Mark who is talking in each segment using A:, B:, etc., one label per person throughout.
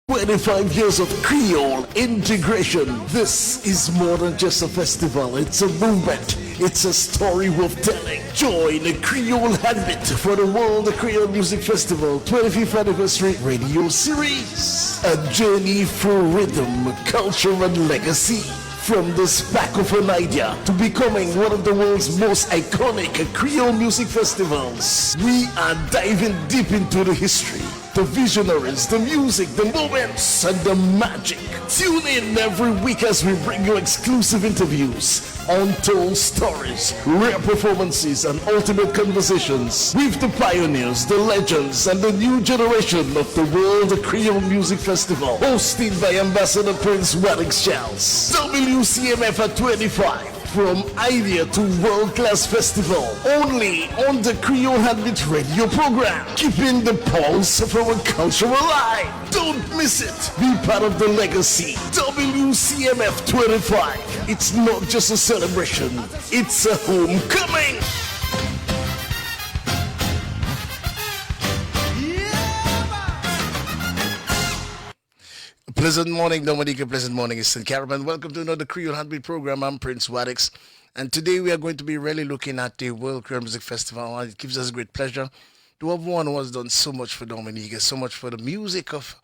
A: 25 years of Creole integration. This is more than just a festival, it's a movement. It's a story worth telling. Join the Creole Heartbeat for the World Creole Music Festival 25th Anniversary Radio Series. A journey through rhythm, culture, and legacy. From the spark of an idea to becoming one of the world's most iconic Creole music festivals, we are diving deep into the history, the visionaries, the music, the moments, and the magic. Tune in every week as we bring you exclusive interviews, untold stories, rare performances, and ultimate conversations with the pioneers, the legends, and the new generation of the World Creole Music Festival, hosted by Ambassador Prince Wadix Charles. WCMF25. From idea to world-class festival, only on the Creole Heartbeat radio program, keeping the pulse of our culture alive. Don't miss it. Be part of the legacy. WCMF 25. It's not just a celebration, it's a homecoming.
B: Pleasant morning, Dominica. Pleasant morning, Eastern Caribbean. Welcome to another Creole Heartbeat program. I'm Prince Wadix, and today we are going to be really looking at the World Creole Music Festival. And it gives us great pleasure to have one who has done so much for Dominica, so much for the music of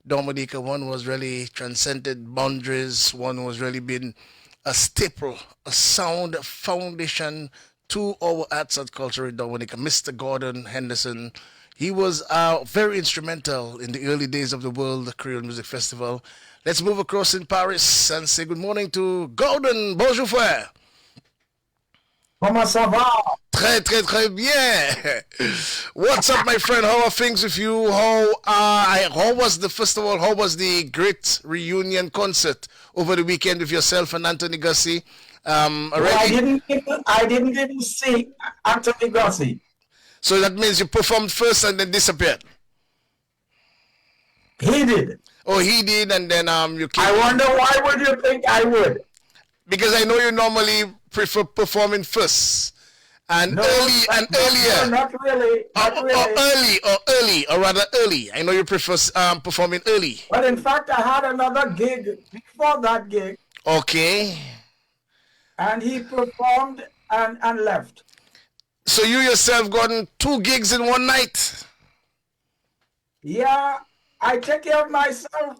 B: Dominica. One who has really transcended boundaries. One who has really been a staple, a sound foundation to our arts and culture in Dominica. Mr. Gordon Henderson. He was very instrumental in the early days of the World Creole Music Festival. Let's move across in Paris and say good morning to Gordon. Bonjour, frère.
C: Comment ça va?
B: Très, très, très bien. What's up, my friend? How are things with you? How was the festival? How was the great reunion concert over the weekend with yourself and Anthony Gussie?
C: I didn't even see Anthony Gussie.
B: So that means you performed first and then disappeared.
C: He did.
B: Oh, he did, and then you came.
C: I wonder why would you think I would?
B: Because I know you normally prefer performing first and earlier.
C: No, not really.
B: Or rather early. I know you prefer performing early.
C: But in fact, I had another gig before that gig.
B: Okay.
C: And he performed and left.
B: So you yourself gotten 2 gigs in one night?
C: Yeah, I take care of myself.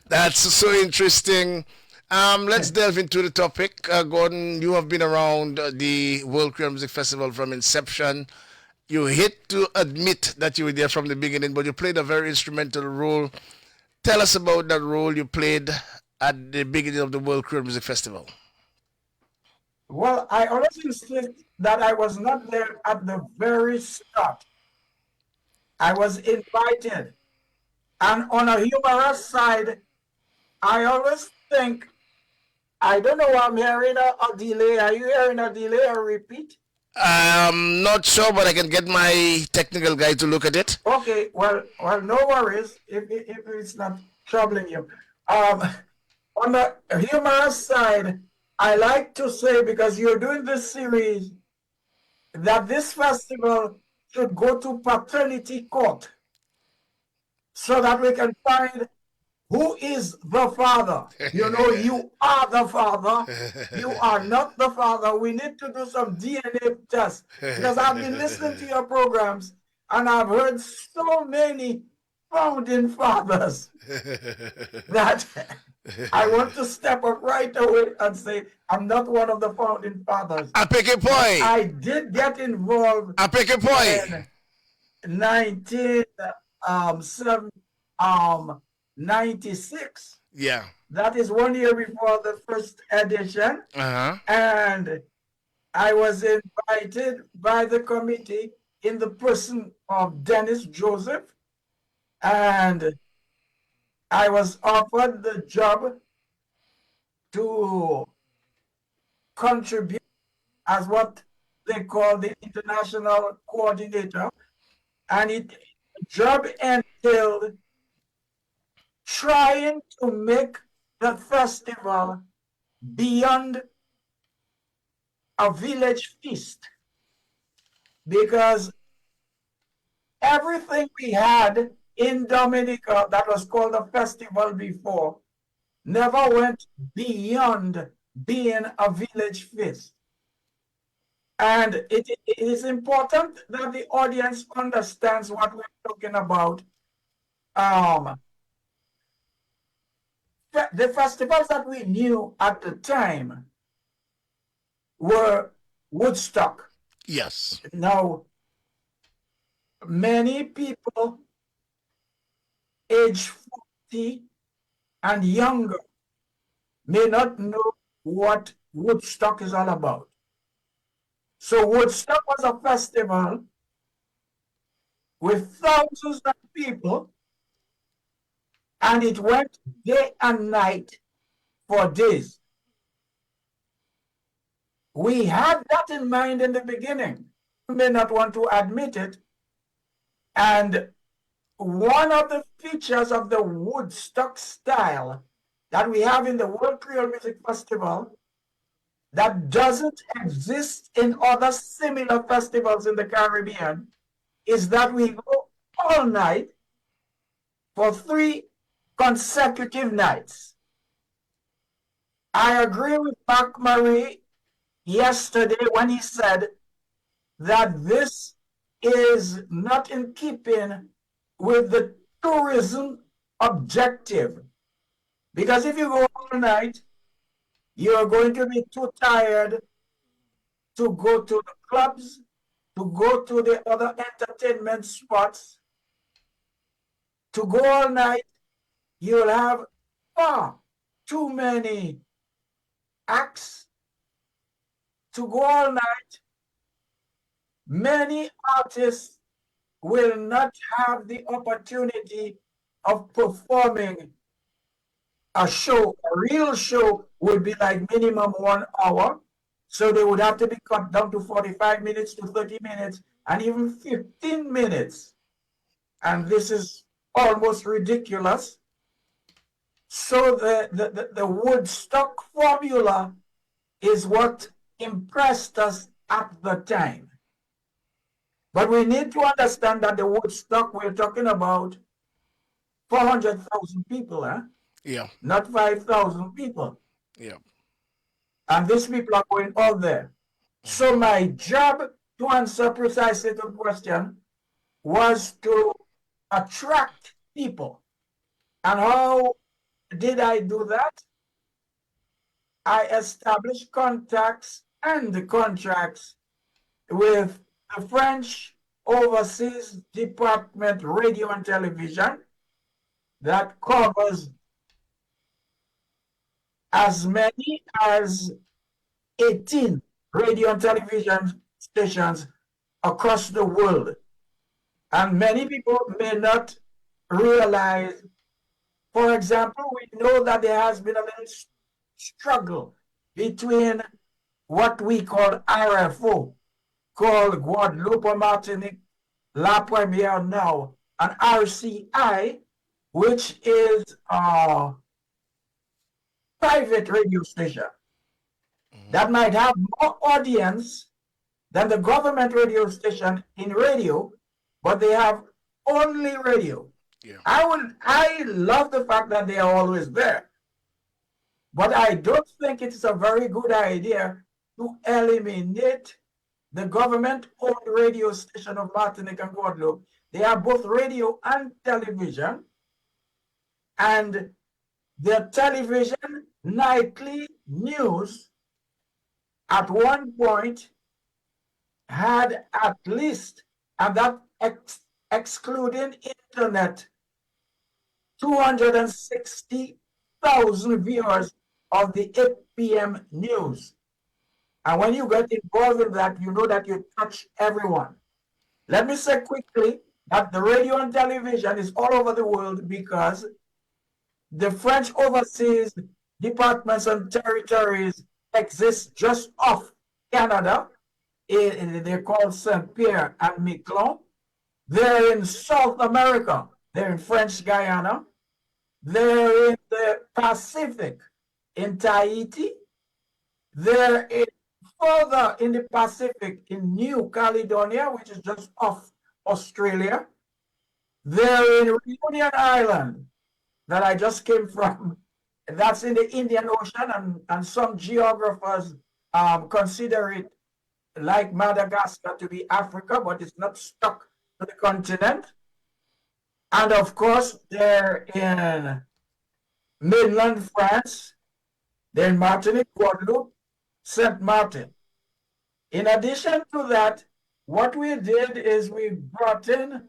B: That's so interesting. Let's delve into the topic. Gordon, you have been around the World Creole Music Festival from inception. You hate to admit that you were there from the beginning, but you played a very instrumental role. Tell us about that role you played at the beginning of the World Creole Music Festival.
C: Well, I always insist that I was not there at the very start. I was invited. And on a humorous side, I always think, I don't know, I'm hearing a delay. Are you hearing a delay or repeat?
B: I'm not sure, but I can get my technical guy to look at it.
C: Okay, well, no worries if it's not troubling you. On the humorous side, I like to say, because you're doing this series, that this festival should go to paternity court so that we can find who is the father. You know, you are the father. You are not the father. We need to do some DNA tests, because I've been listening to your programs and I've heard so many founding fathers that I want to step up right away and say, I'm not one of the founding fathers.
B: I pick a point.
C: I did get involved
B: I pick a point.
C: In 1996.
B: Yeah.
C: That is 1 year before the first edition.
B: Uh-huh.
C: And I was invited by the committee in the person of Dennis Joseph. And I was offered the job to contribute as what they call the international coordinator. And the job entailed trying to make the festival beyond a village feast, because everything we had in Dominica that was called a festival before never went beyond being a village feast. And it is important that the audience understands what we're talking about. The festivals that we knew at the time were Woodstock.
B: Yes.
C: Now, many people age 40 and younger may not know what Woodstock is all about. So Woodstock was a festival with thousands of people, and it went day and night for days. We had that in mind in the beginning. You may not want to admit it. And one of the features of the Woodstock style that we have in the World Creole Music Festival that doesn't exist in other similar festivals in the Caribbean is that we go all night for 3 consecutive nights. I agree with Mark Murray yesterday when he said that this is not in keeping with the tourism objective. Because if you go all night, you're going to be too tired to go to the clubs, to go to the other entertainment spots. To go all night, you'll have far too many acts. To go all night, many artists will not have the opportunity of performing a show. A real show would be like minimum 1 hour. So they would have to be cut down to 45 minutes to 30 minutes and even 15 minutes. And this is almost ridiculous. So the Woodstock formula is what impressed us at the time. But we need to understand that the Woodstock we're talking about 400,000 people,
B: Yeah.
C: not 5,000 people.
B: Yeah.
C: And these people are going all there. So my job, to answer precisely the question, was to attract people. And how did I do that? I established contacts and contracts with the French Overseas Department Radio and Television that covers as many as 18 radio and television stations across the world. And many people may not realize, for example, we know that there has been a little struggle between what we call RFO, called Guadeloupe, Martinique, La Première now, and RCI, which is a private radio station that might have more audience than the government radio station in radio, but they have only radio.
B: Yeah.
C: I love the fact that they are always there, but I don't think it's a very good idea to eliminate the government-owned radio station of Martinique and Guadeloupe. They are both radio and television, and the television nightly news at one point had at least, and that excluding internet, 260,000 viewers of the 8 p.m. news. And when you get involved in that, you know that you touch everyone. Let me say quickly that the radio and television is all over the world because the French overseas departments and territories exist just off Canada. They're called Saint Pierre and Miquelon. They're in South America. They're in French Guyana. They're in the Pacific, in Tahiti. They're further in the Pacific, in New Caledonia, which is just off Australia. They're in Reunion Island that I just came from. That's in the Indian Ocean, and some geographers consider it like Madagascar to be Africa, but it's not stuck to the continent. And of course, they're in mainland France, they're in Martinique, Guadeloupe, Saint Martin. In addition to that, what we did is we brought in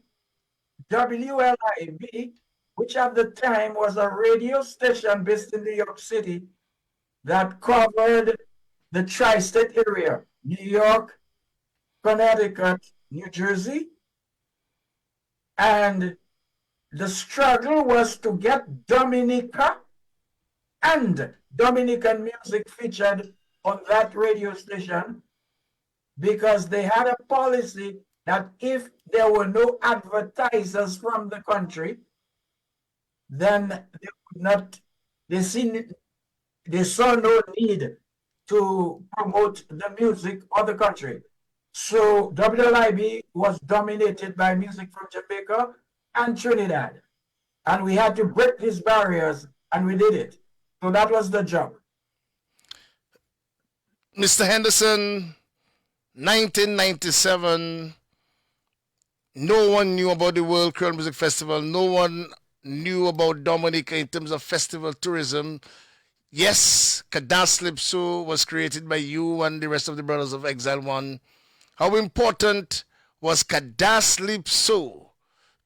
C: WLIB, which at the time was a radio station based in New York City that covered the tri-state area, New York, Connecticut, New Jersey. And the struggle was to get Dominica and Dominican music featured on that radio station, because they had a policy that if there were no advertisers from the country, then they would not, they saw no need to promote the music of the country. So WLIB was dominated by music from Jamaica and Trinidad. And we had to break these barriers, and we did it. So that was the job.
B: Mr. Henderson, 1997, no one knew about the World Creole Music Festival. No one knew about Dominica in terms of festival tourism. Yes, Cadaslypso was created by you and the rest of the Brothers of Exile One. How important was Cadaslypso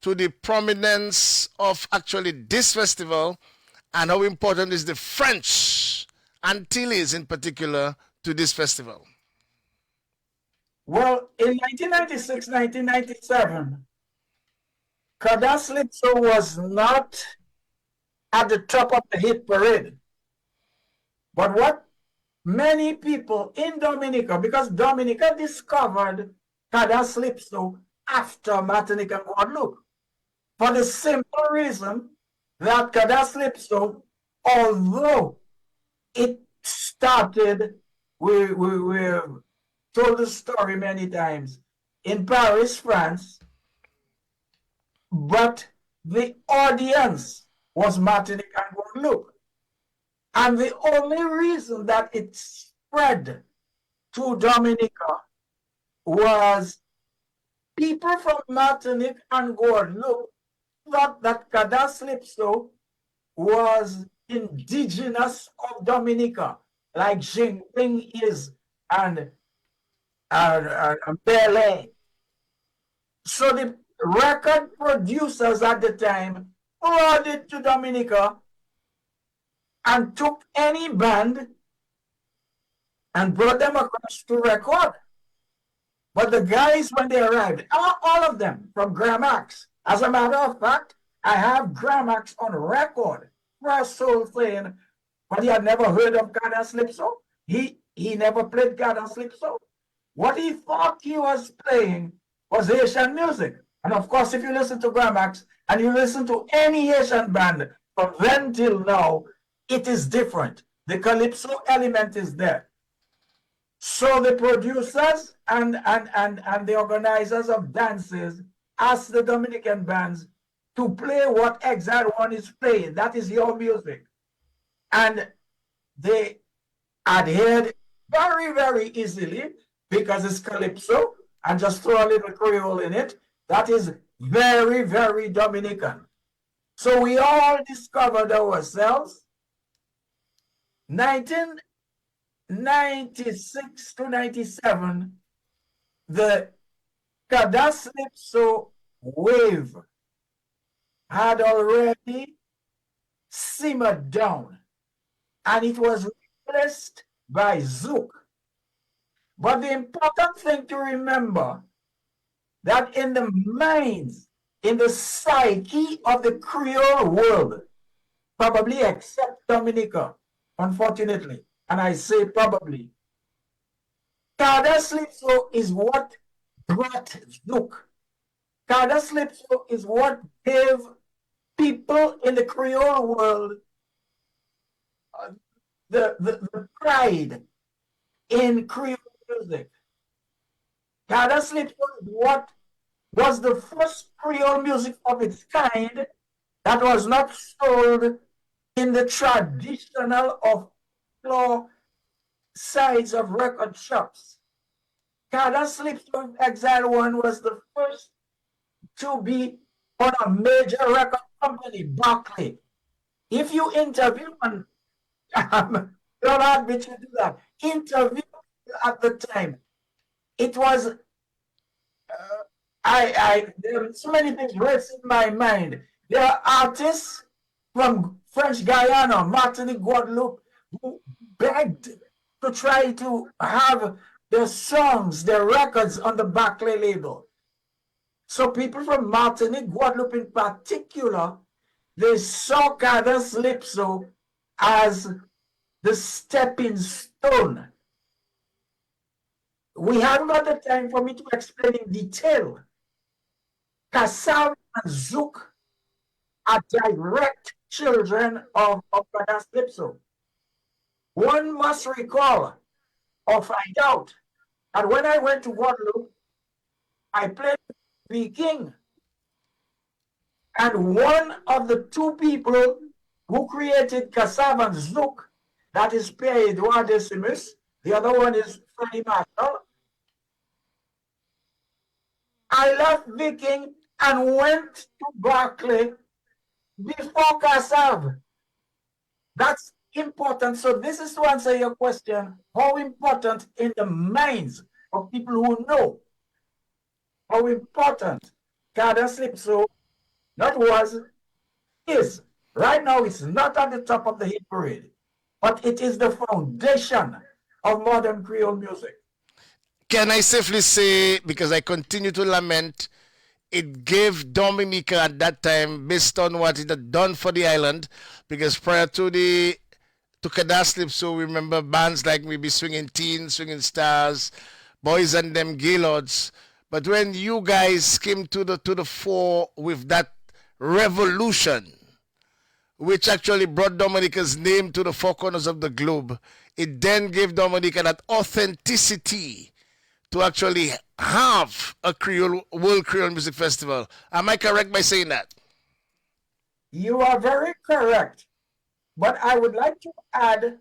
B: to the prominence of actually this festival, and how important is the French Antilles in particular to this festival?
C: Well, in 1996, 1997, Cadaslypso was not at the top of the hit parade. But what many people in Dominica, because Dominica discovered Cadaslypso after Martinique and Guadeloupe, for the simple reason that Cadaslypso, although it started, we've told the story many times, in Paris, France, but the audience was Martinique and Guadeloupe. And the only reason that it spread to Dominica was people from Martinique and Guadeloupe thought that Cadaslypso was indigenous of Dominica, like Jinping is, and Belay. So the record producers at the time brought it to Dominica and took any band and brought them across to record. But the guys, when they arrived, all of them from Gramax. As a matter of fact, I have Gramax on record for a soul saying, but he had never heard of Cadaslypso. He never played Cadaslypso. What he thought he was playing was Haitian music. And of course, if you listen to Gramax and you listen to any Haitian band from then till now, it is different. The calypso element is there. So the producers and the organizers of dances asked the Dominican bands to play what Exile One is playing. That is your music. And they adhered very, very easily because it's calypso, and just throw a little Creole in it. That is very, very Dominican. So we all discovered ourselves. 1996 to 97, the Cadaslypso wave had already simmered down, and it was replaced by Zouk. But the important thing to remember, that in the minds, in the psyche of the Creole world, probably except Dominica, unfortunately, and I say probably, Cadaslypso is what brought Zouk. Cadaslypso is what gave people in the Creole world the pride in Creole music. Cadaslypso is what was the first Creole music of its kind that was not sold in the traditional or floor sides of record shops. Kada Sleeps with Exile 1 was the first to be on a major record company, Barclay. If you interview, and don't ask me to do that, interview at the time, it was, there are so many things race in my mind. There are artists from French Guyana, Martinique, Guadeloupe, who begged to try to have their songs, their records on the Barclay label. So people from Martinique, Guadeloupe in particular, they saw Calypso as the stepping stone. We haven't got the time for me to explain in detail. Kassav and Zouk are direct children of Calypso. One must recall or find out that when I went to Guadeloupe, I played the King. And one of the two people who created Kassav and Zouk, that is Pierre-Edouard Decimus, the other one is Freddie Marshall. I left Viking and went to Barclay before Kassav. That's important. So this is to answer your question, how important in the minds of people who know how important Calypso not was, is. Right now, it's not at the top of the hit parade, but it is the foundation of modern Creole music.
B: Can I safely say, because I continue to lament, it gave Dominica at that time, based on what it had done for the island, because prior to Calypso, so we remember bands like maybe Swinging Teens, Swinging Stars, Boys and Them Gaylords. But when you guys came to the fore with that revolution, which actually brought Dominica's name to the four corners of the globe, it then gave Dominica that authenticity to actually have a World Creole Music Festival. Am I correct by saying that?
C: You are very correct. But I would like to add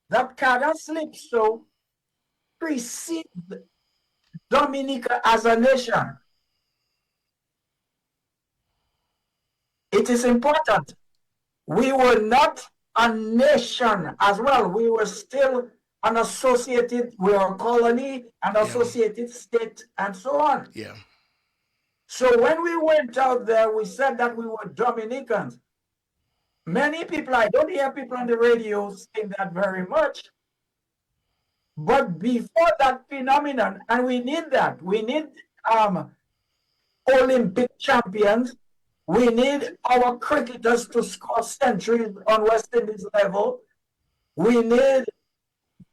C: that Calypso precedes Dominica as a nation. It is important. We were not a nation as well. We were still an associated, we were a colony, an associated state, and so on.
B: Yeah.
C: So when we went out there, we said that we were Dominicans. Many people, I don't hear people on the radio saying that very much. But before that phenomenon, and we need that, we need Olympic champions, we need our cricketers to score centuries on West Indies level, we need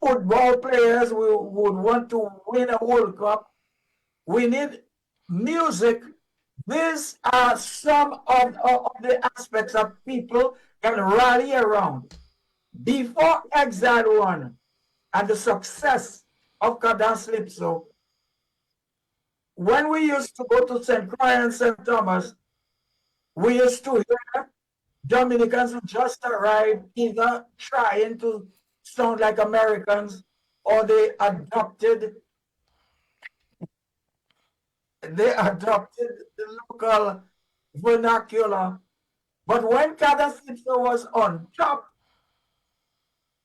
C: football players who would want to win a World Cup, we need music. These are some of the aspects that people can rally around. Before Exile 1 and the success of Calypso, when we used to go to St. Croix and St. Thomas, we used to hear Dominicans who just arrived either trying to sound like Americans or they adopted the local vernacular. But when Calypso was on top,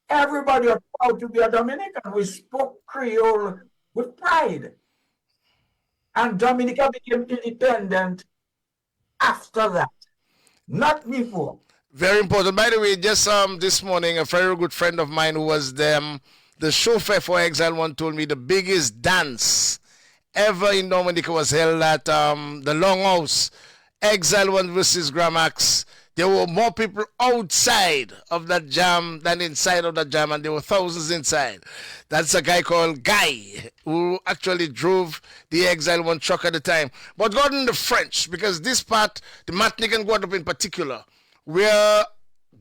C: everybody was proud to be a Dominican. We spoke Creole with pride. And Dominica became independent after that, not before.
B: Very important. By the way, just this morning, a very good friend of mine who was the chauffeur for Exile 1 told me the biggest dance ever in Dominica was held at the Longhouse, Exile 1 versus Gramax. There were more people outside of that jam than inside of that jam, and there were thousands inside. That's a guy called Guy, who actually drove the Exile 1 truck at the time. But Gordon, the French, because this part, the Martinique and Guadeloupe in particular, where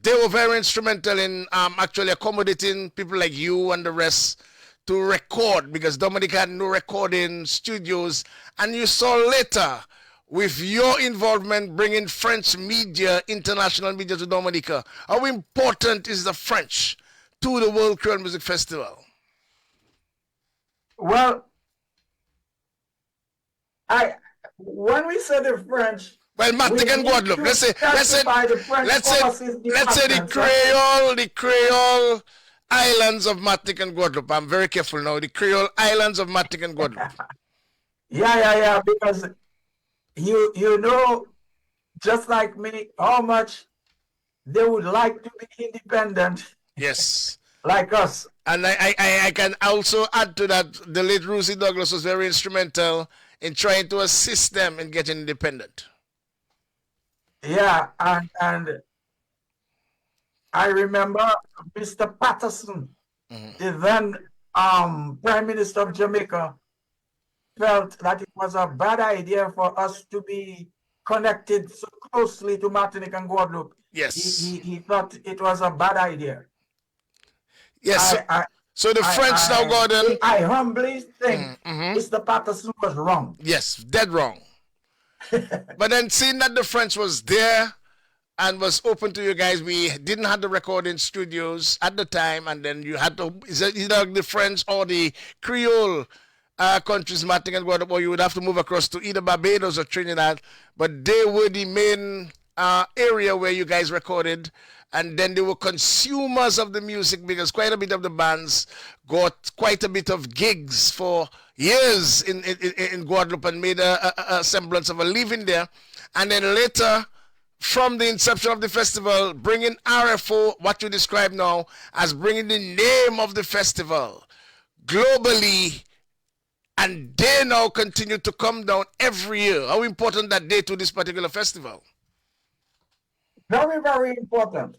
B: they were very instrumental in actually accommodating people like you and the rest to record because Dominica had no recording studios, and you saw later with your involvement bringing French media, international media to Dominica. How important is the French to the World Creole Music Festival?
C: Well, when we say the French,
B: well, Martinique and Guadeloupe. Let's say the Creole islands of Martinique and Guadeloupe. I'm very careful now. The Creole islands of Martinique and Guadeloupe.
C: Yeah. Because you know, just like me, how much they would like to be independent.
B: Yes.
C: Like us.
B: And I can also add to that, the late Rosie Douglas was very instrumental in trying to assist them in getting independent.
C: Yeah, and I remember Mr. Patterson, the then Prime Minister of Jamaica, felt that it was a bad idea for us to be connected so closely to Martinique and Guadeloupe.
B: Yes.
C: He thought it was a bad idea.
B: Yes. So the French now, Gordon.
C: I humbly think Mr. Patterson was wrong.
B: Yes, dead wrong. But then seeing that the French was there and was open to you guys, we didn't have the recording studios at the time, and then you had to, either the French or the Creole countries, Martinique and Guadeloupe, or you would have to move across to either Barbados or Trinidad, but they were the main area where you guys recorded. And then they were consumers of the music because quite a bit of the bands got quite a bit of gigs for years in Guadeloupe and made a semblance of a living there. And then later, from the inception of the festival, bringing RFO, what you describe now, as bringing the name of the festival globally, and they now continue to come down every year. How important that day to this particular festival?
C: Very, very important.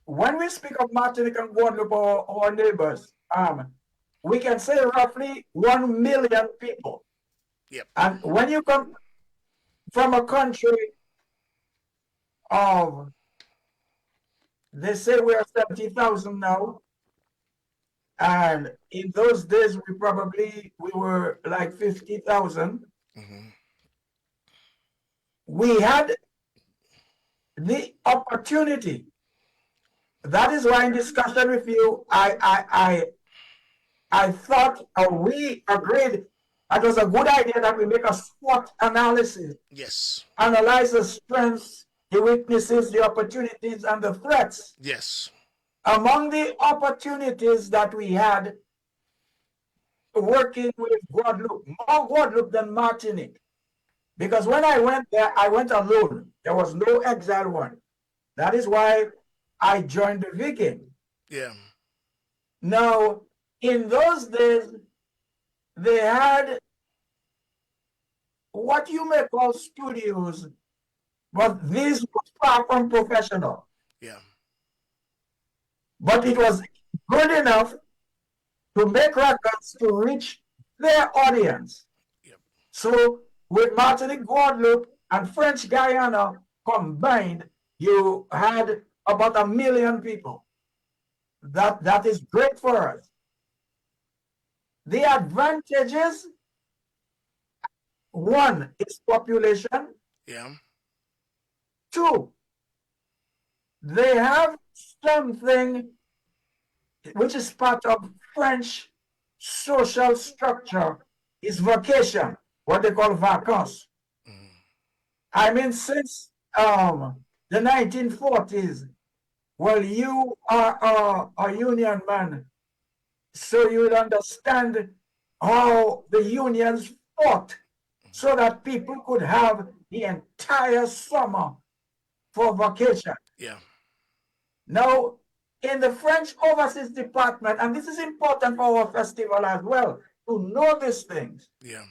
C: When we speak of Martinique and Guadeloupe or our neighbors, we can say roughly 1 million people.
B: Yep.
C: And when you come from a country of, they say we are 70,000 now, and in those days we were like 50,000. We had the opportunity. That is why in discussion with you, I thought, or we agreed, it was a good idea that we make a SWOT analysis.
B: Yes.
C: Analyze the strengths, the weaknesses, the opportunities, and the threats.
B: Yes.
C: Among the opportunities that we had working with Guadeloupe, more Guadeloupe than Martinique. Because when I went there, I went alone. There was no exile one. That is why I joined the Viking.
B: Yeah.
C: Now, in those days, they had what you may call studios, but these were far from professional.
B: Yeah.
C: But it was good enough to make records to reach their audience.
B: Yep.
C: So with Martinique, Guadeloupe, and French Guyana combined, you had about 1 million people. That is great for us. The advantages, one is population.
B: Yeah.
C: Two, they have something which is part of French social structure, is vacation, what they call vacances. I mean, since the 1940s, well, you are a union man, so you would understand how the unions fought so that people could have the entire summer for vacation.
B: Yeah.
C: Now, in the French Overseas Department, and this is important for our festival as well, to know these things.
B: Yeah.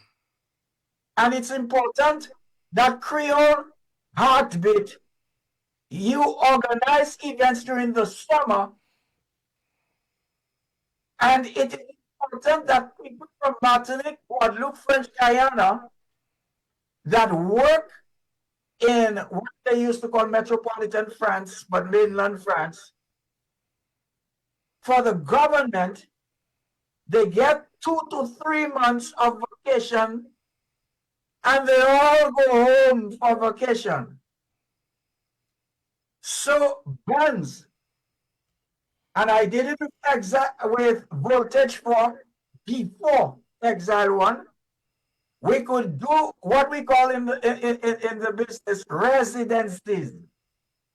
C: And it's important that Creole Heartbeat, you organize events during the summer, and it is important that people from Martinique, Guadeloupe, French Guyana, that work in what they used to call metropolitan France, but mainland France, for the government, they get 2 to 3 months of vacation, and they all go home for vacation. So bands, and I did it with Voltage 4 before Exile 1. We could do what we call in the business residencies,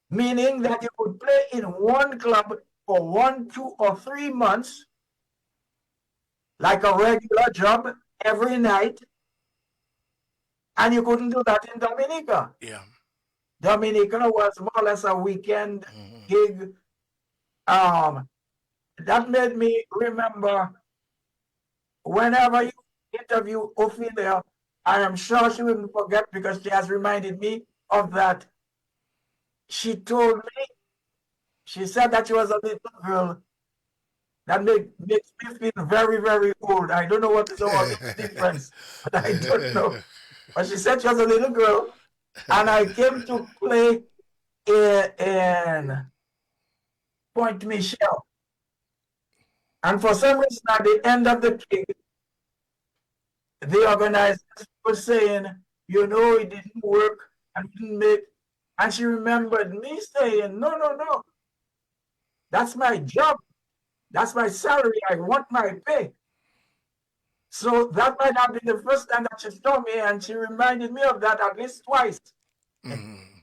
C: meaning that you could play in one club for 1, 2, or 3 months, like a regular job every night, and you couldn't do that in Dominica.
B: Yeah.
C: Dominica was more or less a weekend gig. That made me remember whenever you interview Ophelia, I am sure she wouldn't forget because she has reminded me of that. She told me, she said that she was a little girl. That makes me feel very, very old. I don't know what is the difference, but I don't know. But she said she was a little girl, and I came to play in Point Michelle. And for some reason, at the end of the gig, the organizers were saying, you know, it didn't work and didn't make. And she remembered me saying, no, no, no. That's my job. That's my salary. I want my pay. So that might have been the first time that she saw me, and she reminded me of that at least twice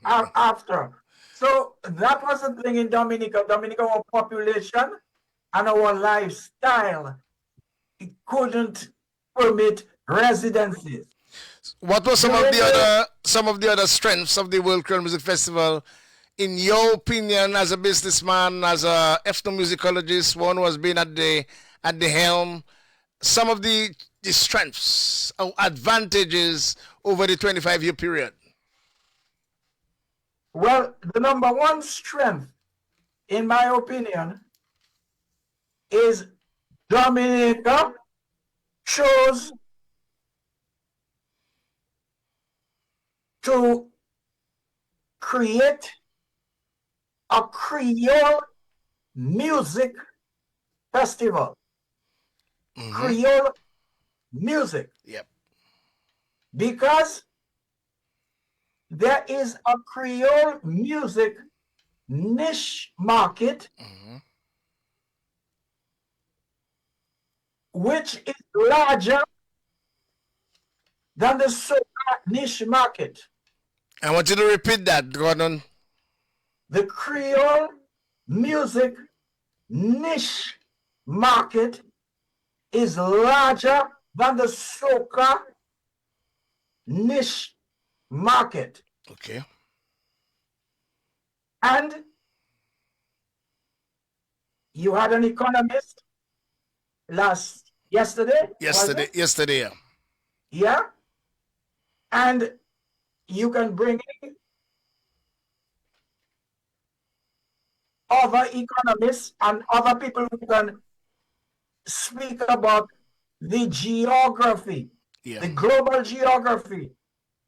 C: after. So that was the thing in Dominica. Dominica, our population and our lifestyle, it couldn't permit residencies.
B: What were some of the other strengths of the World Creole Music Festival, in your opinion, as a businessman, as a ethnomusicologist, one who has been at the helm? Some of the strengths or advantages over the 25-year period?
C: Well, the number one strength, in my opinion, is Dominica chose to create a Creole music festival. Creole music.
B: Yep.
C: Because there is a Creole music niche market, which is larger than the soca niche market.
B: I want you to repeat that, Gordon.
C: The Creole music niche market is larger than the soca niche market.
B: Okay.
C: And you had an economist yesterday.
B: Yesterday. Yeah.
C: Yeah. And you can bring in other economists and other people who can speak about the geography, the global geography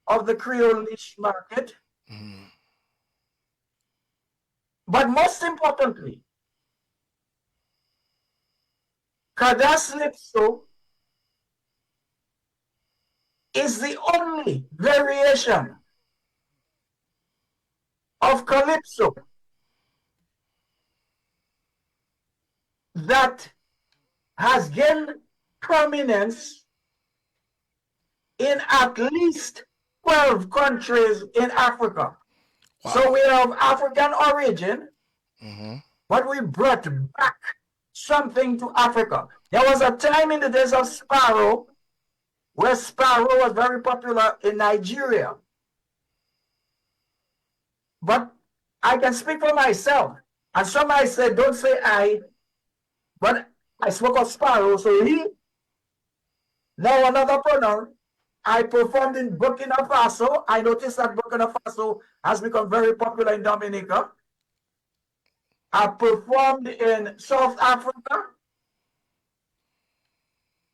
C: of the Creole niche market. But most importantly, Calypso is the only variation of Calypso that has gained prominence in at least 12 countries in Africa. Wow. So we have African origin, but we brought back something to Africa. There was a time in the days of Sparrow where Sparrow was very popular in Nigeria. But I can speak for myself. And somebody said, don't say I, but I spoke of Sparrow, so he. Now another pronoun. I performed in Burkina Faso. I noticed that Burkina Faso has become very popular in Dominica. I performed in South Africa,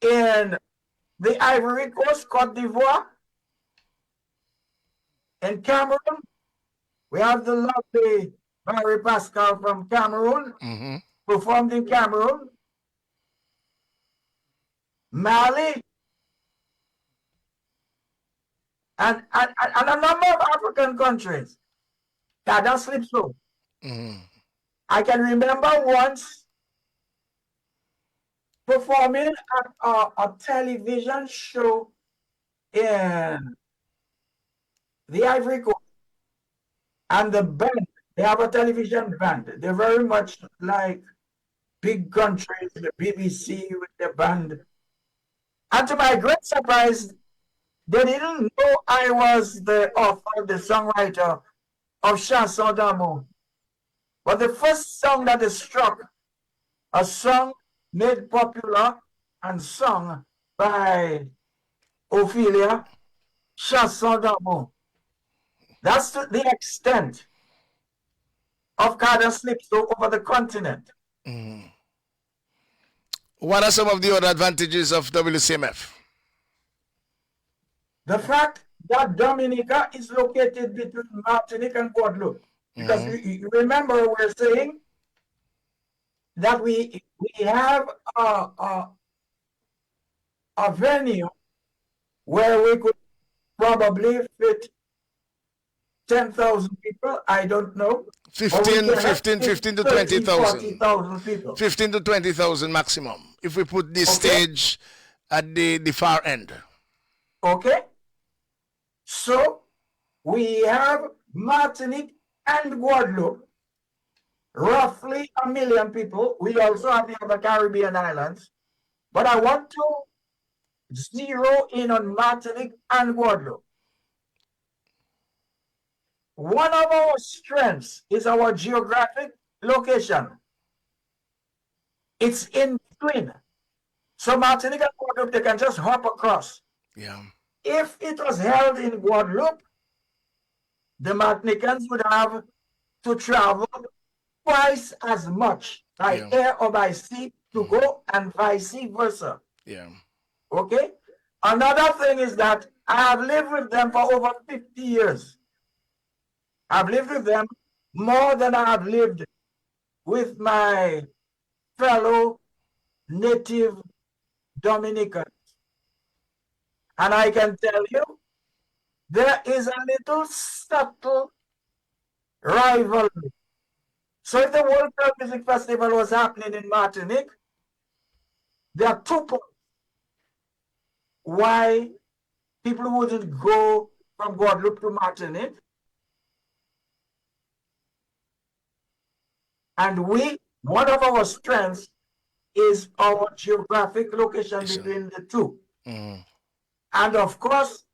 C: in the Ivory Coast, Cote d'Ivoire, in Cameroon. We have the lovely Barry Pascal from Cameroon, performed in Cameroon. Mali, and a number of African countries that don't sleep so. I can remember once performing at a television show in the Ivory Coast, and the band, they have a television band. They're very much like big countries, the BBC with the band. And to my great surprise, they didn't know I was the author, the songwriter of Chanson d'Amour. But the first song that is struck, a song made popular and sung by Ophelia, Chanson d'Amour. That's the extent of Carter Slipso over the continent.
B: What are some of the other advantages of WCMF?
C: The fact that Dominica is located between Martinique and Guadeloupe. Because you remember we're saying that we have a venue where we could probably fit 10,000 people, I don't know.
B: 15 to 20,000.
C: 40,000 people.
B: 15 to 20,000 maximum. If we put this stage at the far end.
C: Okay. So we have Martinique and Guadeloupe, roughly 1 million people. We also have the other Caribbean islands. But I want to zero in on Martinique and Guadeloupe. One of our strengths is our geographic location. It's in between. So Martinique and Guadeloupe, they can just hop across.
B: Yeah.
C: If it was held in Guadeloupe, the Martinicans would have to travel twice as much by air or by sea to go, and vice versa.
B: Yeah.
C: Okay? Another thing is that I have lived with them for over 50 years. I've lived with them more than I have lived with my fellow native Dominicans. And I can tell you, there is a little subtle rivalry. So if the World Cup Music Festival was happening in Martinique, there are 2 points why people wouldn't go from Guadeloupe to Martinique. And one of our strengths is our geographic location between the two. And of course,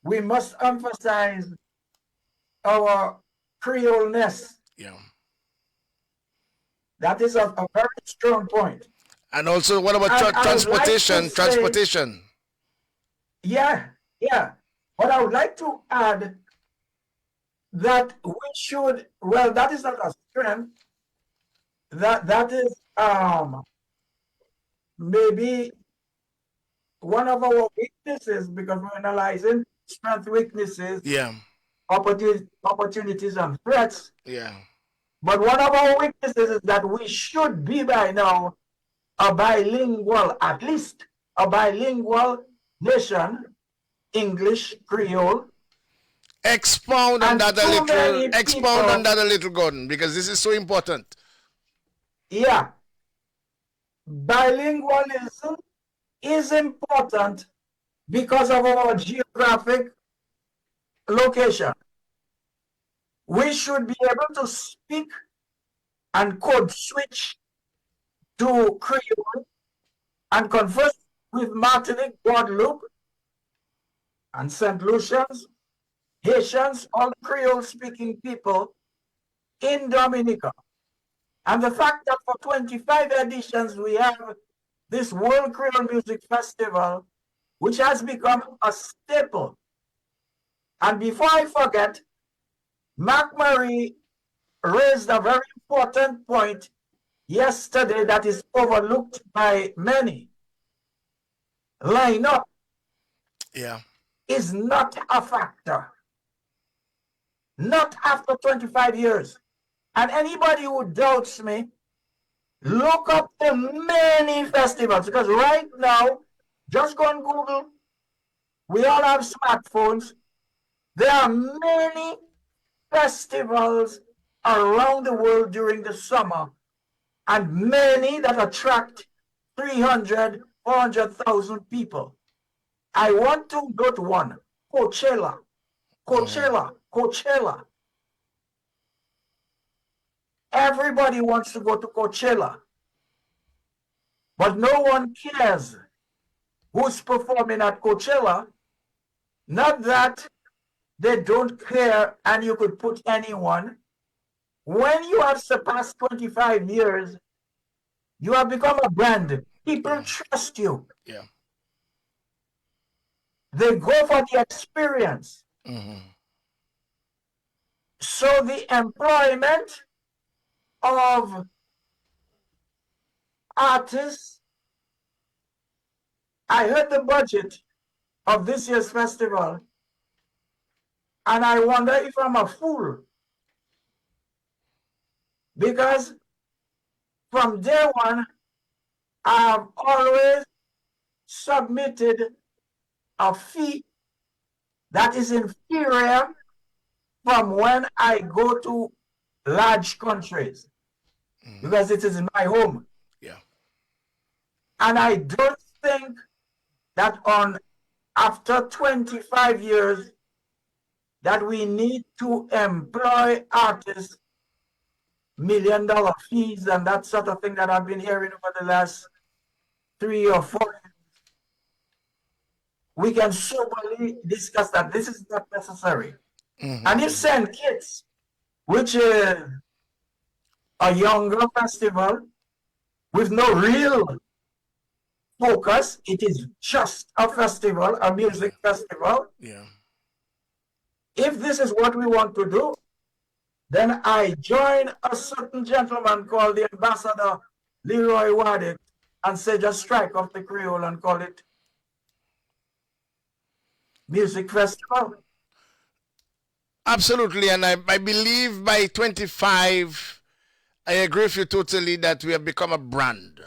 C: we must emphasize our Creole-ness.
B: Yeah.
C: That is a very strong point.
B: And also, what about transportation?
C: Like
B: transportation.
C: Yeah. But I would like to add that we should, well, that is not a strength. That is maybe one of our weaknesses, because we're analyzing strength, weaknesses, opportunities and threats.
B: Yeah.
C: But one of our weaknesses is that we should be by now a bilingual, at least a bilingual nation, English, Creole.
B: Expound on that a little, Gordon, because this is so important.
C: Yeah. Bilingualism is important because of our geographic location. We should be able to speak and code switch to Creole and converse with Martinique, Guadeloupe, and St. Lucians, Haitians, all Creole-speaking people in Dominica. And the fact that for 25 editions we have this World Creole Music Festival, which has become a staple. And before I forget, Mark Marie raised a very important point yesterday that is overlooked by many. Lineup is not a factor. Not after 25 years. And anybody who doubts me, look up the many festivals, because right now Just go on Google. We all have smartphones. There are many festivals around the world during the summer, and many that attract 300, 400,000 people. I want to go to one, Coachella, Coachella, Coachella. Everybody wants to go to Coachella, but no one cares who's performing at Coachella. Not that they don't care and you could put anyone. When you have surpassed 25 years, you have become a brand. People trust you.
B: Yeah.
C: They go for the experience. So the employment of artists, I heard the budget of this year's festival, and I wonder if I'm a fool. Because from day one, I've always submitted a fee that is inferior from when I go to large countries, because it is my home.
B: Yeah.
C: And I don't think that after 25 years that we need to employ artists, $1 million fees and that sort of thing that I've been hearing over the last 3 or 4 years. We can soberly discuss that this is not necessary. And if St. Kitts, which is a younger festival with no real focus, it is just a festival, a music festival.
B: Yeah.
C: If this is what we want to do, then I join a certain gentleman called the Ambassador Leroy Waddick and say just strike off the Creole and call it Music Festival.
B: Absolutely, and I believe by 25, I agree with you totally that we have become a brand.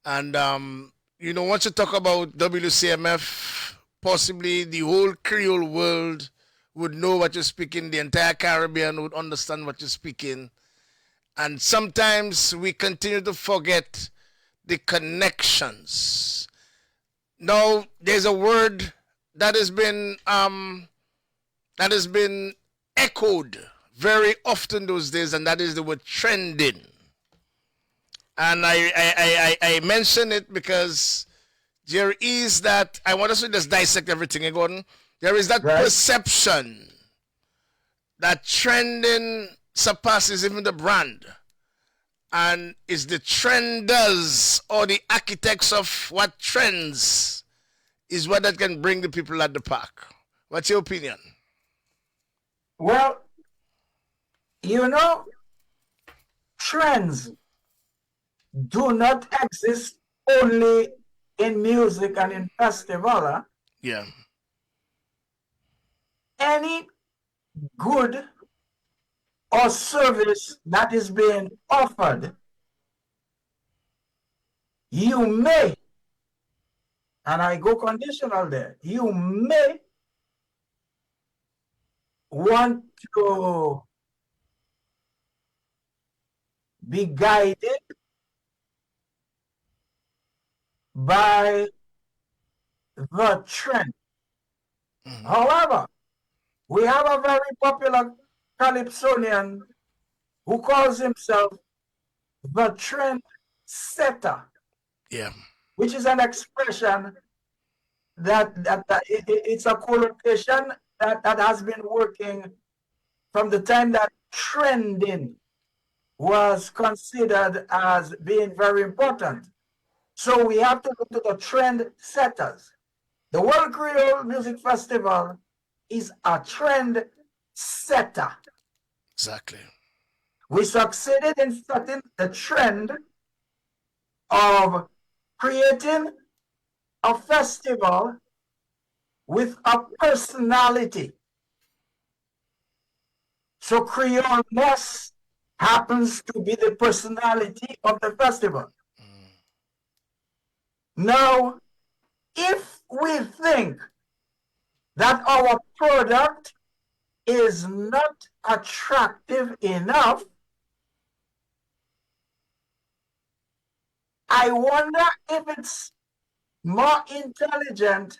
B: And, once you talk about WCMF, possibly the whole Creole world would know what you're speaking, the entire Caribbean would understand what you're speaking. And sometimes we continue to forget the connections. Now, there's a word that has been echoed very often those days, and that is the word trending. And I mention it because there is that, I want us to just dissect everything, Gordon. There is that perception that trending surpasses even the brand. And is the trenders or the architects of what trends is what that can bring the people at the park. What's your opinion?
C: Well, trends do not exist only in music and in festival.
B: Yeah.
C: Any good or service that is being offered, you may, and I go conditional there, you may want to be guided by the trend. However, we have a very popular Calypsonian who calls himself the trend setter.
B: Yeah.
C: Which is an expression that it's a connotation that has been working from the time that trending was considered as being very important. So we have to go to the trend setters. The World Creole Music Festival is a trend setter.
B: Exactly.
C: We succeeded in setting the trend of creating a festival with a personality. So Creole-ness happens to be the personality of the festival. Now, If we think that our product is not attractive enough, I wonder if it's more intelligent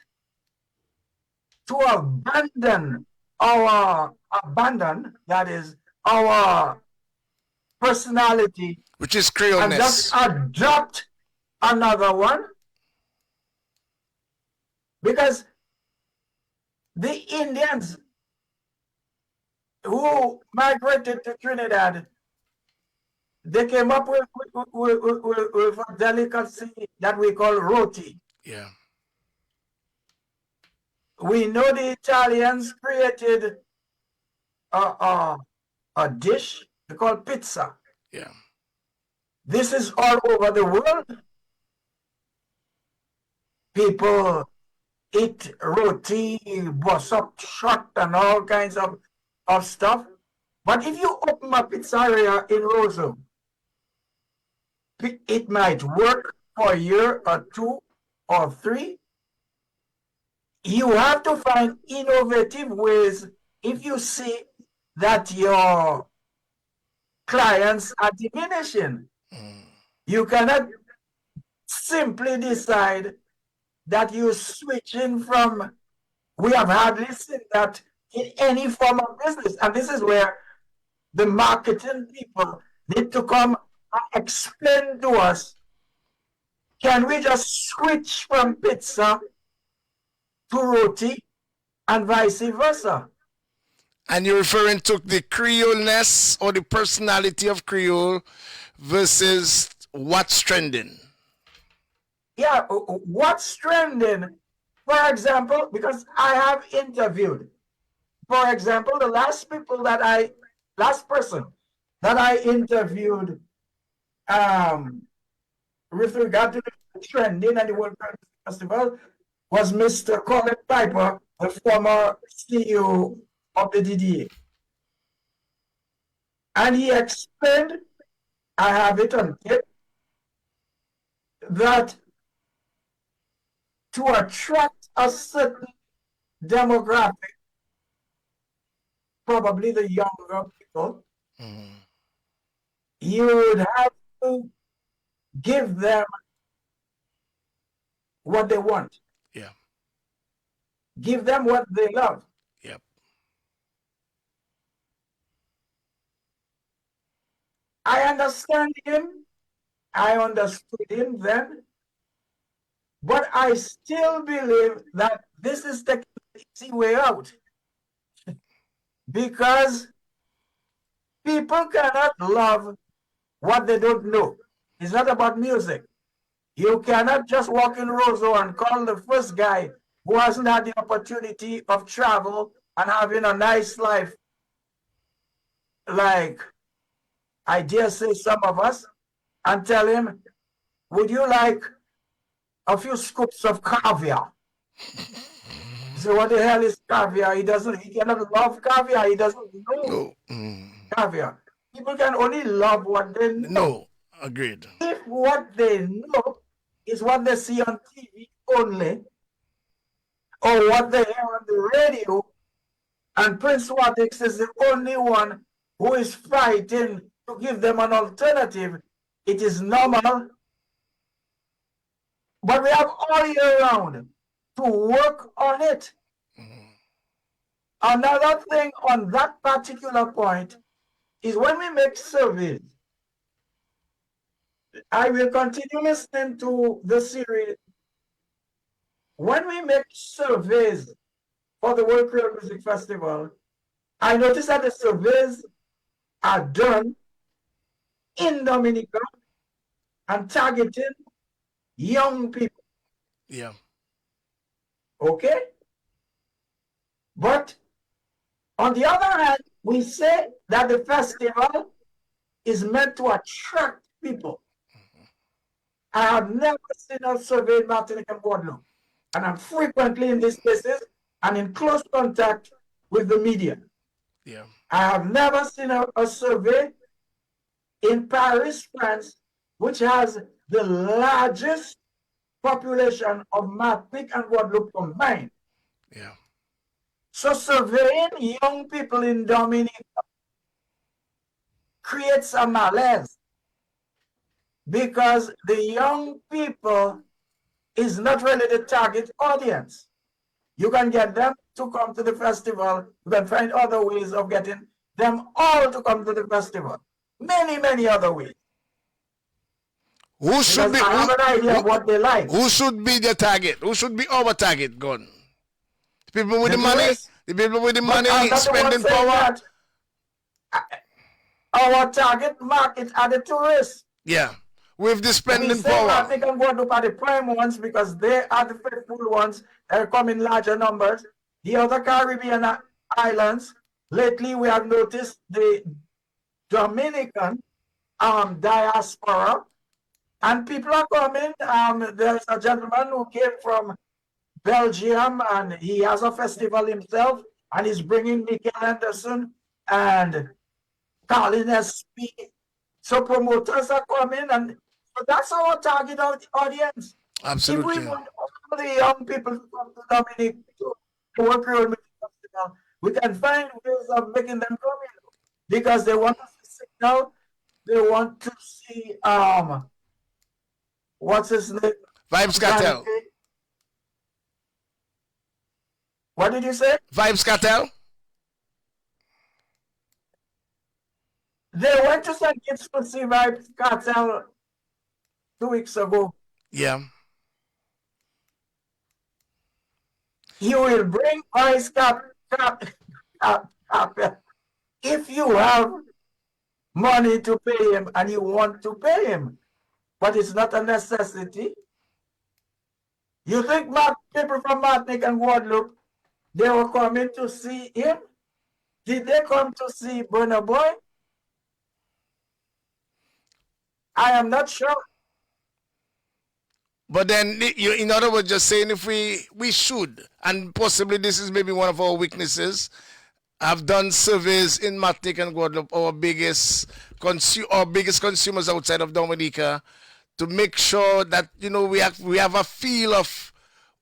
C: to that is our personality,
B: Which is
C: and just
B: Creole-ness.
C: adopt another one, because the Indians who migrated to Trinidad, they came up with a delicacy that we call roti.
B: Yeah.
C: We know the Italians created a dish called pizza.
B: Yeah.
C: This is all over the world. People eat roti, bust up shot, and all kinds of stuff. But if you open a pizzeria in Roseau, it might work for a year or two or three. You have to find innovative ways if you see that your clients are diminishing. You cannot simply decide that you're switching from, we have hardly seen that in any form of business. And this is where the marketing people need to come and explain to us, can we just switch from pizza to roti and vice versa?
B: And you're referring to the Creole-ness or the personality of Creole versus what's trending.
C: Yeah, what's trending? For example, because I have interviewed, for example, the last person that I interviewed with regard to the trending and the World Festival was Mr. Colin Piper, the former CEO of the DDA. And he explained, I have it on tape, that to attract a certain demographic, probably the younger people, you would have to give them what they want.
B: Yeah.
C: Give them what they love.
B: Yep.
C: I understand him. I understood him then. But I still believe that this is the easy way out. Because people cannot love what they don't know. It's not about music. You cannot just walk in Roseau and call the first guy who hasn't had the opportunity of travel and having a nice life, like I dare say some of us, and tell him, would you like a few scoops of caviar? So what the hell is caviar? He cannot love caviar. He doesn't know caviar. People can only love what they know.
B: No, agreed.
C: If what they know is what they see on TV only, or what they hear on the radio, and Prince Watix is the only one who is fighting to give them an alternative, it is normal. But we have all year round to work on it. Another thing on that particular point is when we make surveys, I will continue listening to the series. When we make surveys for the World Creole Music Festival, I notice that the surveys are done in Dominica and targeting young people.
B: Yeah.
C: Okay? But on the other hand, we say that the festival is meant to attract people. I have never seen a survey in Martinique and Guadeloupe, and I'm frequently in these places and in close contact with the media.
B: Yeah.
C: I have never seen a survey in Paris, France, which has the largest population of Martinique and Guadeloupe combined.
B: Yeah.
C: So surveying young people in Dominica creates a malaise because the young people is not really the target audience. You can get them to come to the festival. You can find other ways of getting them all to come to the festival. Many, many other ways.
B: Who should
C: Because
B: be
C: I have an idea of what they like.
B: who should be the target? Who should be our target, Gordon? The people with the money?
C: tourists.
B: The people with the
C: But
B: money,
C: I'm not the one
B: spending
C: saying
B: power?
C: that. Our target market are the tourists.
B: Yeah. With the
C: We
B: spending
C: say
B: power.
C: Martinique and Guadeloupe are the prime ones because they are the faithful ones that come in larger numbers. The other Caribbean islands, lately we have noticed the Dominican diaspora, and people are coming. There's a gentleman who came from Belgium, and he has a festival himself, and he's bringing Henderson and Colin SP. So promoters are coming, and so that's our target audience.
B: Absolutely.
C: If we want all the young people to come to Dominic to work on the festival, we can find ways of making them come in because they want to see signal. They want to see what's his name?
B: Vibes Cartel.
C: What did you say?
B: Vibes Cartel?
C: They went to St. Kitts to see Vibes Cartel 2 weeks ago.
B: Yeah.
C: You will bring Vibes Cartel if you have money to pay him and you want to pay him, but it's not a necessity. You think people from Martinique and Guadeloupe, they were coming to see him? Did they come to see Burna Boy? I am not sure.
B: But then, you, in other words, just saying if we should, and possibly this is maybe one of our weaknesses, have done surveys in Martinique and Guadeloupe, our biggest consumers outside of Dominica, to make sure that we have a feel of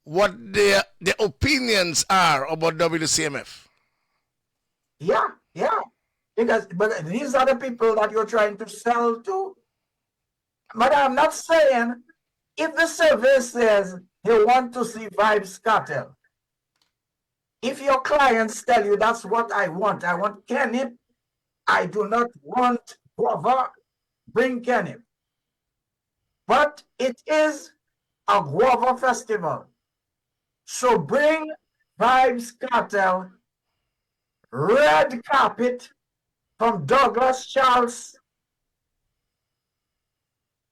B: what their opinions are about WCMF.
C: Yeah. But these are the people that you're trying to sell to. But I'm not saying if the survey says they want to see Vibes Cartel, if your clients tell you that's what I want Kenny, I do not want Guava, bring Kenny. But it is a Guava festival. So bring Vibes Cartel, red carpet from Douglas Charles.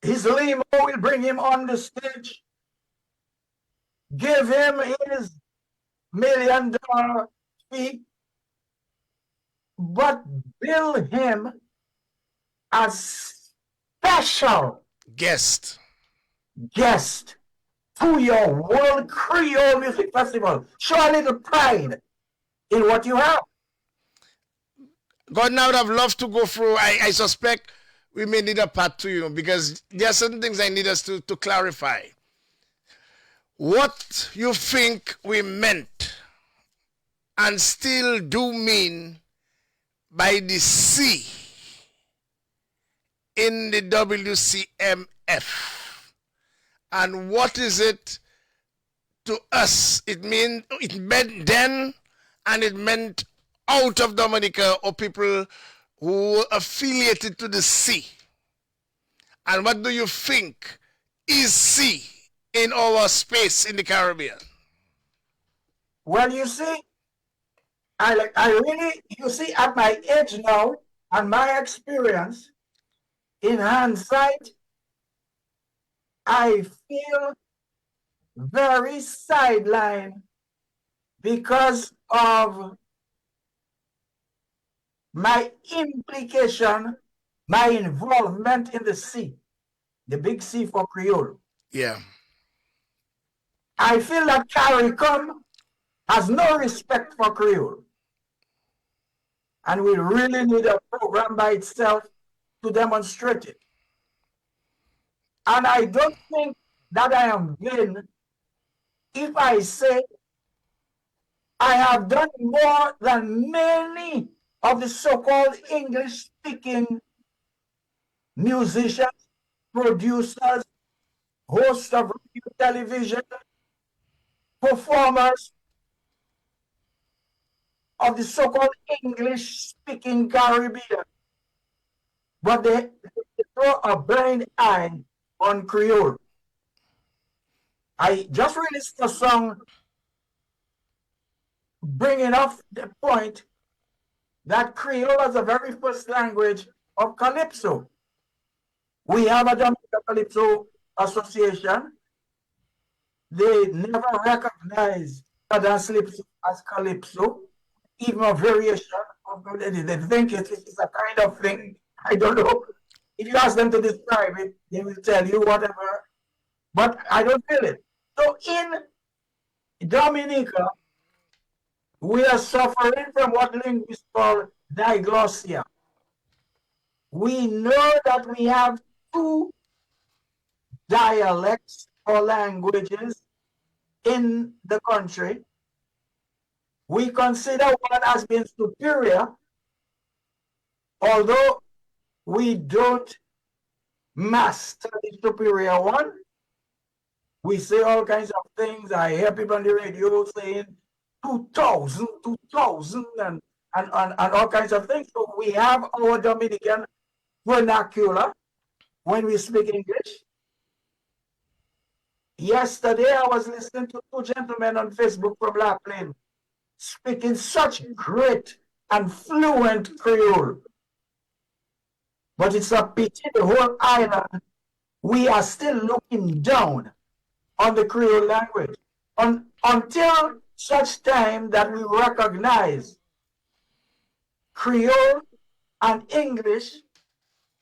C: His limo will bring him on the stage. Give him his $1 million fee, but bill him a special
B: guest
C: to your World Creole Music Festival. Show a little pride in what you have.
B: God, now would have loved to go through. I suspect we may need a part 2, because there are certain things I need us to clarify. What you think we meant and still do mean by the C in the WCMF, and what is it to us? It meant then, and it meant out of Dominica, or people who were affiliated to the C. And what do you think is C in our space in the Caribbean?
C: Well, you see, you see, at my age now and my experience, in hindsight, I feel very sidelined because of my implication, my involvement in the C, the big C for Creole.
B: Yeah.
C: I feel that CARICOM has no respect for Creole. And we really need a program by itself to demonstrate it. And I don't think that I am in if I say I have done more than many of the so-called English-speaking musicians, producers, hosts of radio, television, performers of the so-called English-speaking Caribbean. But they throw a blind eye on Creole. I just released a song bringing up the point that Creole is the very first language of Calypso. We have a Jamaica Calypso Association. They never recognize Cadence Calypso as Calypso, even a variation of it. They think it is a kind of thing. I don't know. If you ask them to describe it, they will tell you whatever. But I don't feel it. So in Dominica, we are suffering from what linguists call diglossia. We know that we have two dialects or languages in the country. We consider one as being superior, although we don't master the superior one. We say all kinds of things. I hear people on the radio saying 2000, and all kinds of things. So we have our Dominican vernacular when we speak English. Yesterday, I was listening to two gentlemen on Facebook from La Plaine speaking such great and fluent Creole. But it's a pity the whole island, we are still looking down on the Creole language until such time that we recognize Creole and English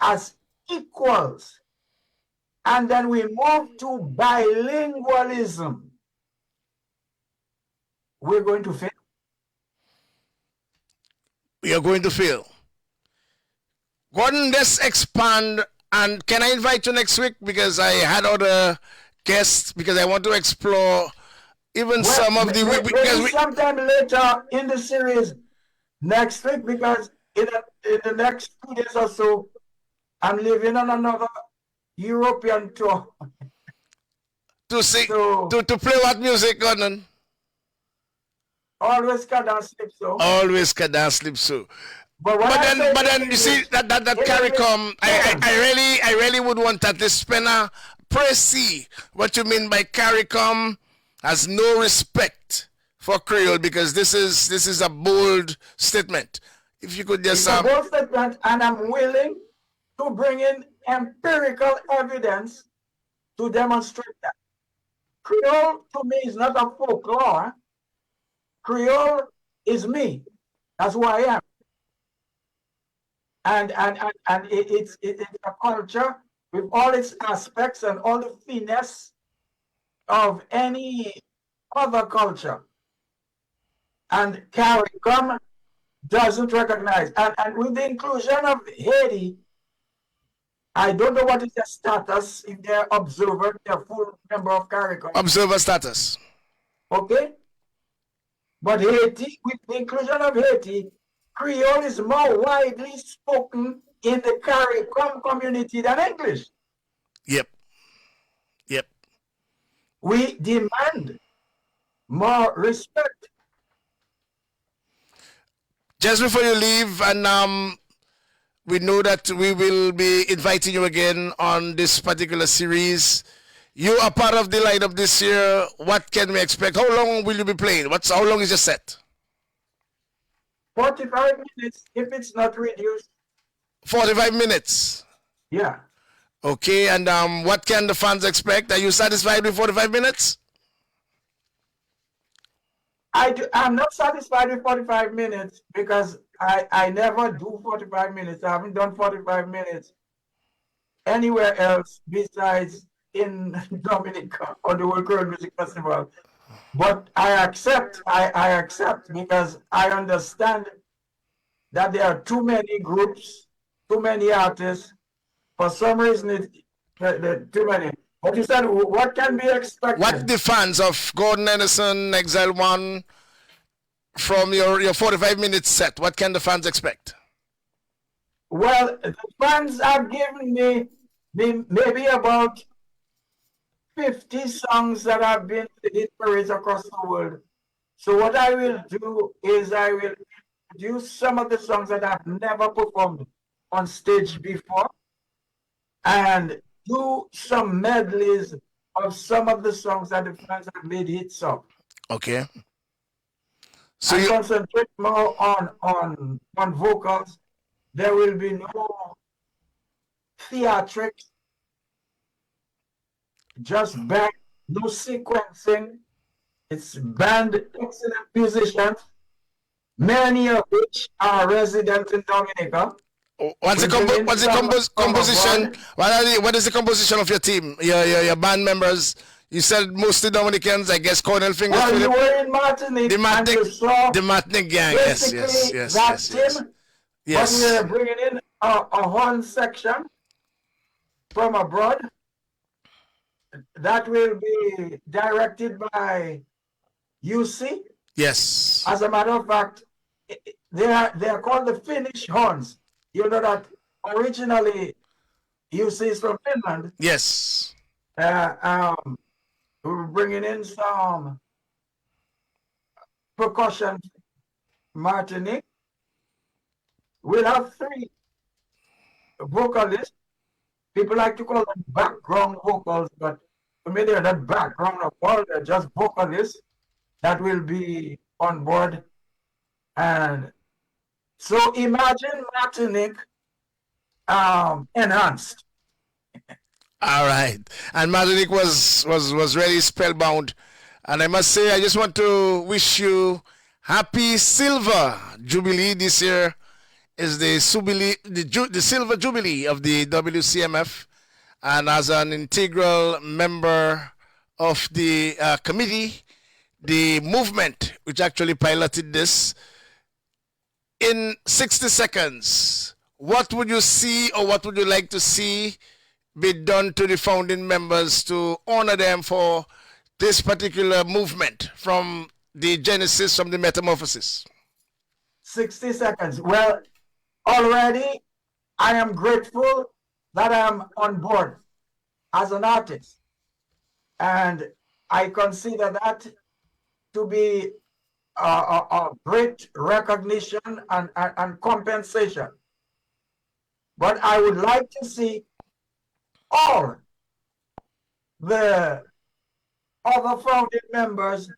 C: as equals. And then we move to bilingualism. We're going to fail.
B: We are going to fail. Gordon, let's expand. And can I invite you next week? Because I had other guests, because I want to explore even some of the...
C: Maybe sometime later in the series next week, because in the next 2 days or so, I'm leaving on another European tour.
B: To sing, to play what music, Gordon?
C: Always Cadence Calypso.
B: Always Cadence Calypso.
C: But
B: then you see that CARICOM, I really would want that the Spencer Pressy, what you mean by CARICOM has no respect for Creole, because this is a bold statement. If you could just
C: it's a bold statement, and I'm willing to bring in empirical evidence to demonstrate that. Creole to me is not a folklore. Creole is me. That's who I am. And it's a culture with all its aspects and all the finesse of any other culture. And CARICOM doesn't recognize. And with the inclusion of Haiti, I don't know what is their status, if they're observer, they're full member of CARICOM.
B: Observer status.
C: Okay? But Haiti, with the inclusion of Haiti, Creole is more widely spoken in the CARICOM community than English.
B: Yep.
C: We demand more respect.
B: Just before you leave, and we know that we will be inviting you again on this particular series. You are part of the lineup this year. What can we expect? How long will you be playing? How long is your set?
C: 45 minutes, if it's not reduced.
B: 45 minutes?
C: Yeah.
B: Okay, and what can the fans expect? Are you satisfied with 45 minutes?
C: I'm not satisfied with 45 minutes because I never do 45 minutes. I haven't done 45 minutes anywhere else besides in Dominica or the World Creole Music Festival. But I accept because I understand that there are too many groups, too many artists. For some reason, too many. But you said what can be expected?
B: What the fans of Gordon Henderson, Exile 1, from your 45-minute set, what can the fans expect?
C: Well, the fans have given me maybe about 50 songs that have been hit parades across the world. So what I will do is I will introduce some of the songs that I've never performed on stage before and do some medleys of some of the songs that the fans have made hits of.
B: Okay. So
C: I
B: you
C: concentrate more on vocals. There will be no theatrics, just band, no sequencing. It's band, excellent musicians, many of which are residents in Dominica.
B: What's the composition? What is the composition of your team? Your band members? You said mostly Dominicans, I guess. Cornell Fingers.
C: Well, you were in Martinique,
B: the Martinique,
C: and you saw
B: the Martinique gang. Yes, yes, yes,
C: that
B: yes,
C: team.
B: yes. Yes.
C: But we're bringing in a horn section from abroad that will be directed by UC.
B: Yes.
C: As a matter of fact, they are called the Finnish horns. You know that originally UC is from Finland.
B: Yes.
C: We're bringing in some percussion, Martinique. We'll have 3 vocalists. People like to call them background vocals, but for me, they're not background at all. They're just vocalists that will be on board. And so imagine Martinique enhanced.
B: All right. And Martinique was really spellbound. And I must say, I just want to wish you happy Silver Jubilee. This year is the Silver Jubilee of the WCMF. And as an integral member of the committee, the movement which actually piloted this, in 60 seconds, what would you see or what would you like to see be done to the founding members to honor them for this particular movement from the genesis, from the metamorphosis?
C: 60 seconds. Well, already I am grateful that I'm on board as an artist. And I consider that to be a great recognition and compensation. But I would like to see all the other founding members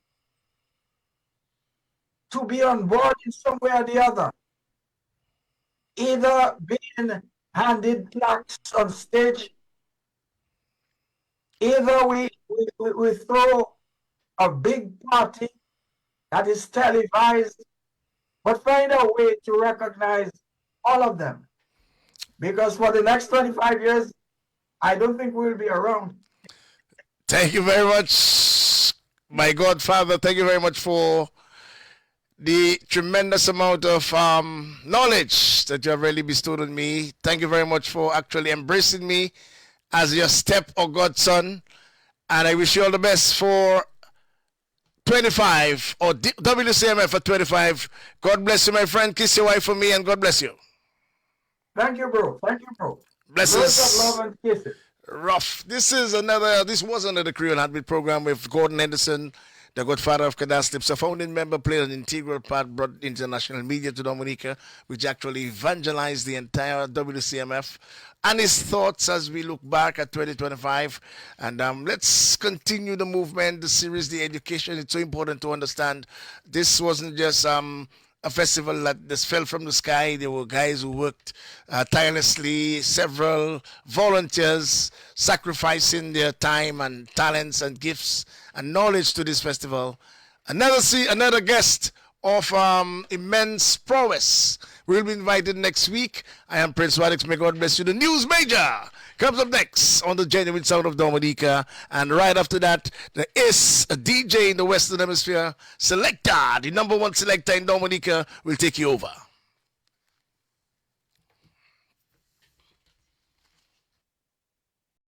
C: to be on board in some way or the other, either being handed plaques on stage, either we throw a big party that is televised, but find a way to recognize all of them. Because for the next 25 years, I don't think we'll be around.
B: Thank you very much, my godfather. Thank you very much for the tremendous amount of knowledge that you have really bestowed on me. Thank you very much for actually embracing me as your step or godson. And I wish you all the best for 25 or WCMF for 25. God bless you, my friend. Kiss your wife for me, and God bless you.
C: Thank you, bro. Thank you, bro.
B: Blessings.
C: Words of love and kisses.
B: Rough. This was another Creole Heartbeat program with Gordon Henderson, the godfather of Cadaslips, a founding member, played an integral part, brought international media to Dominica, which actually evangelized the entire WCMF, and his thoughts as we look back at 2025. And let's continue the movement, the series, the education. It's so important to understand this wasn't just a festival that just fell from the sky. There were guys who worked tirelessly, several volunteers sacrificing their time and talents and gifts and knowledge to this festival. Another guest of immense prowess will be invited next week. I am Prince Wadix. May God bless you. The News Major comes up next on the Genuine Sound of Dominica. And right after that, there is a DJ in the Western Hemisphere, Selector, the #1 selector in Dominica, will take you over.